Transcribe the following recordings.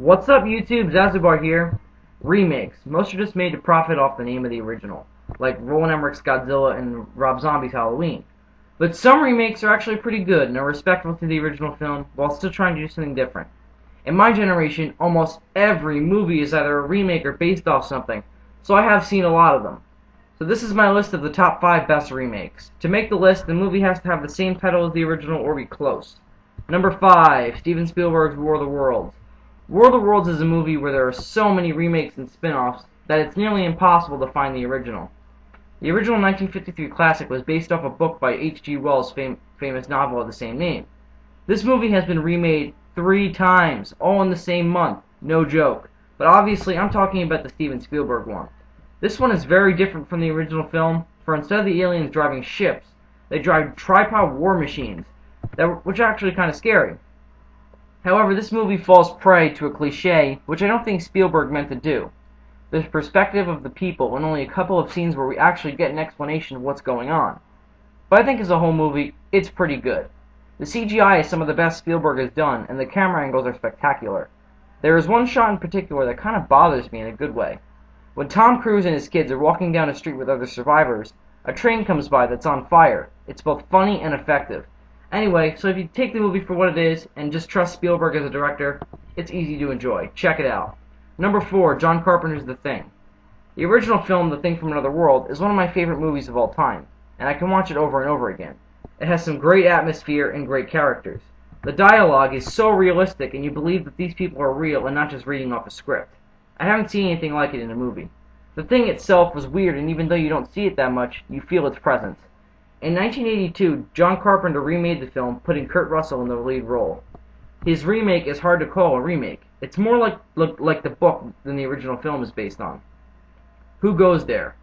What's up, YouTube? Zazubaar here. Remakes. Most are just made to profit off the name of the original, like Roland Emmerich's Godzilla and Rob Zombie's Halloween. But some remakes are actually pretty good and are respectful to the original film while still trying to do something different. In my generation, almost every movie is either a remake or based off something, so I have seen a lot of them. So this is my list of the top 5 best remakes. To make the list, the movie has to have the same title as the original or be close. Number 5, Steven Spielberg's War of the Worlds. War of the Worlds is a movie where there are so many remakes and spin-offs that it's nearly impossible to find the original. The original 1953 classic was based off a book by H.G. Wells' famous novel of the same name. This movie has been remade 3 times, all in the same month. No joke. But obviously, I'm talking about the Steven Spielberg one. This one is very different from the original film, for instead of the aliens driving ships, they drive tripod war machines, which are actually kind of scary. However, this movie falls prey to a cliche, which I don't think Spielberg meant to do. The perspective of the people, and only a couple of scenes where we actually get an explanation of what's going on. But I think as a whole movie, it's pretty good. The CGI is some of the best Spielberg has done, and the camera angles are spectacular. There is one shot in particular that kind of bothers me in a good way. When Tom Cruise and his kids are walking down a street with other survivors, a train comes by that's on fire. It's both funny and effective. Anyway, so if you take the movie for what it is and just trust Spielberg as a director, it's easy to enjoy. Check it out. Number 4, John Carpenter's The Thing. The original film, The Thing from Another World, is one of my favorite movies of all time, and I can watch it over and over again. It has some great atmosphere and great characters. The dialogue is so realistic, and you believe that these people are real and not just reading off a script. I haven't seen anything like it in a movie. The Thing itself was weird, and even though you don't see it that much, you feel its presence. In 1982, John Carpenter remade the film, putting Kurt Russell in the lead role. His remake is hard to call a remake. It's more like the book than the original film is based on. Who goes there?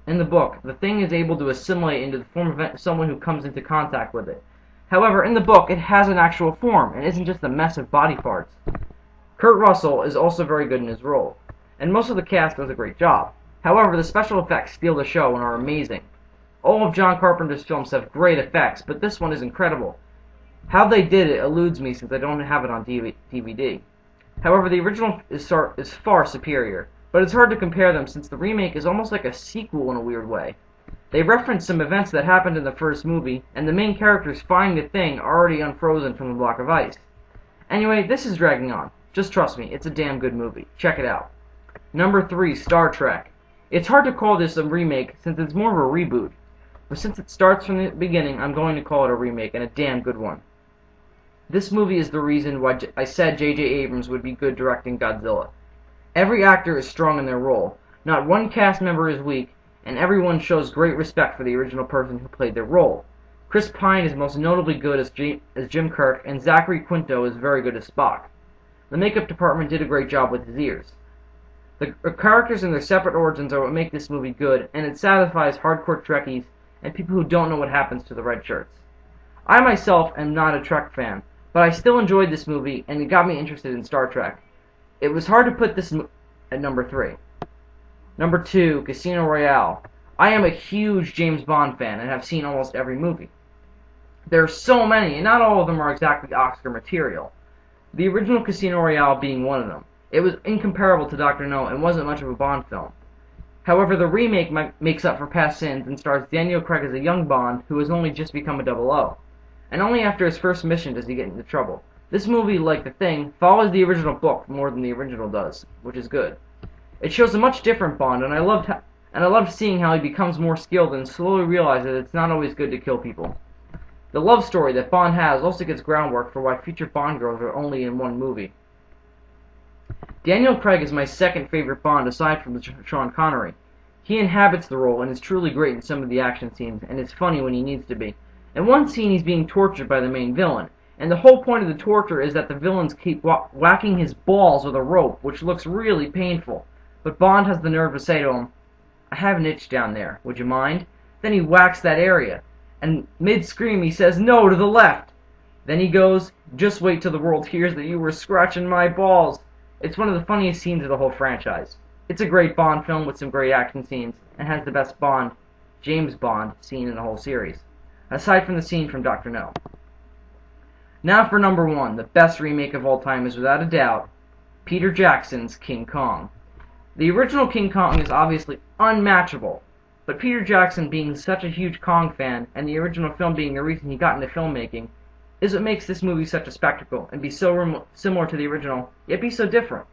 In the book, the Thing is able to assimilate into the form of someone who comes into contact with it. However, in the book, it has an actual form, and isn't just a mess of body parts. Kurt Russell is also very good in his role, and most of the cast does a great job. However, the special effects steal the show and are amazing. All of John Carpenter's films have great effects, but this one is incredible. How they did it eludes me since I don't have it on DVD. However, the original is far superior, but it's hard to compare them since the remake is almost like a sequel in a weird way. They reference some events that happened in the first movie, and the main characters find the Thing already unfrozen from the block of ice. Anyway, this is dragging on. Just trust me, it's a damn good movie. Check it out. Number 3, Star Trek. It's hard to call this a remake since it's more of a reboot. But since it starts from the beginning, I'm going to call it a remake, and a damn good one. This movie is the reason why I said J.J. Abrams would be good directing Godzilla. Every actor is strong in their role, not one cast member is weak, and everyone shows great respect for the original person who played their role. Chris Pine is most notably good as Jim Kirk, and Zachary Quinto is very good as Spock. The makeup department did a great job with his ears. The characters and their separate origins are what make this movie good, and it satisfies hardcore Trekkies and people who don't know what happens to the red shirts. I myself am not a Trek fan, but I still enjoyed this movie, and it got me interested in Star Trek. It was hard to put this at number 3. Number 2, Casino Royale. I am a huge James Bond fan and have seen almost every movie. There are so many, and not all of them are exactly Oscar material. The original Casino Royale being one of them. It was incomparable to Dr. No and wasn't much of a Bond film. However, the remake makes up for past sins and stars Daniel Craig as a young Bond who has only just become a 00. And only after his first mission does he get into trouble. This movie, like The Thing, follows the original book more than the original does, which is good. It shows a much different Bond, and I loved seeing how he becomes more skilled and slowly realizes that it's not always good to kill people. The love story that Bond has also gets groundwork for why future Bond girls are only in one movie. Daniel Craig is my second favorite Bond aside from Sean Connery. He inhabits the role and is truly great in some of the action scenes, and is funny when he needs to be. In one scene he's being tortured by the main villain, and the whole point of the torture is that the villains keep whacking his balls with a rope, which looks really painful. But Bond has the nerve to say to him, "I have an itch down there, would you mind?" Then he whacks that area, and mid-scream he says, "No, to the left!" Then he goes, "Just wait till the world hears that you were scratching my balls." It's one of the funniest scenes of the whole franchise. It's a great Bond film with some great action scenes, and has the best James Bond, scene in the whole series, aside from the scene from Dr. No. Now for number 1, the best remake of all time is without a doubt Peter Jackson's King Kong. The original King Kong is obviously unmatchable, but Peter Jackson being such a huge Kong fan, and the original film being the reason he got into filmmaking, is what makes this movie such a spectacle, and be so similar to the original, yet be so different.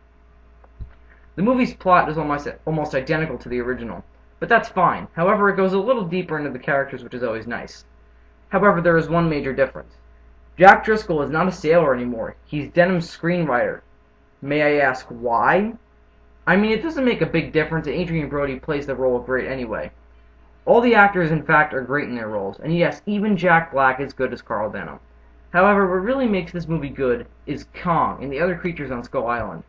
The movie's plot is almost identical to the original, but that's fine. However, it goes a little deeper into the characters, which is always nice. However, there is one major difference. Jack Driscoll is not a sailor anymore. He's Denham's screenwriter. May I ask why? I mean, it doesn't make a big difference, and Adrien Brody plays the role great anyway. All the actors, in fact, are great in their roles, and yes, even Jack Black is good as Carl Denham. However, what really makes this movie good is Kong and the other creatures on Skull Island.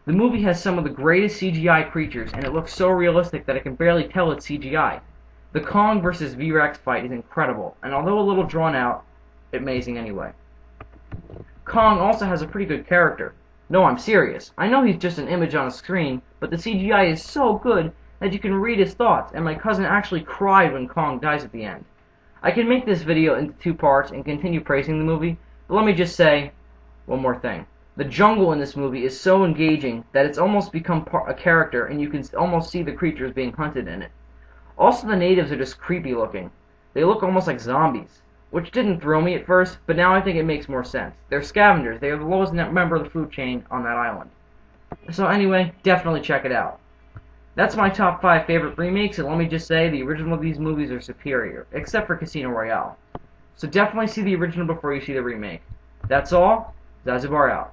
The movie has some of the greatest CGI creatures, and it looks so realistic that I can barely tell it's CGI. The Kong vs. V-Rex fight is incredible, and although a little drawn out, amazing anyway. Kong also has a pretty good character. No, I'm serious. I know he's just an image on a screen, but the CGI is so good that you can read his thoughts, and my cousin actually cried when Kong dies at the end. I can make this video into 2 parts and continue praising the movie, but let me just say one more thing. The jungle in this movie is so engaging that it's almost become a character, and you can almost see the creatures being hunted in it. Also, the natives are just creepy looking. They look almost like zombies, which didn't throw me at first, but now I think it makes more sense. They're scavengers. They are the lowest member of the food chain on that island. So anyway, definitely check it out. That's my top 5 favorite remakes, and let me just say, the original of these movies are superior, except for Casino Royale. So definitely see the original before you see the remake. That's all. Zazubaar out.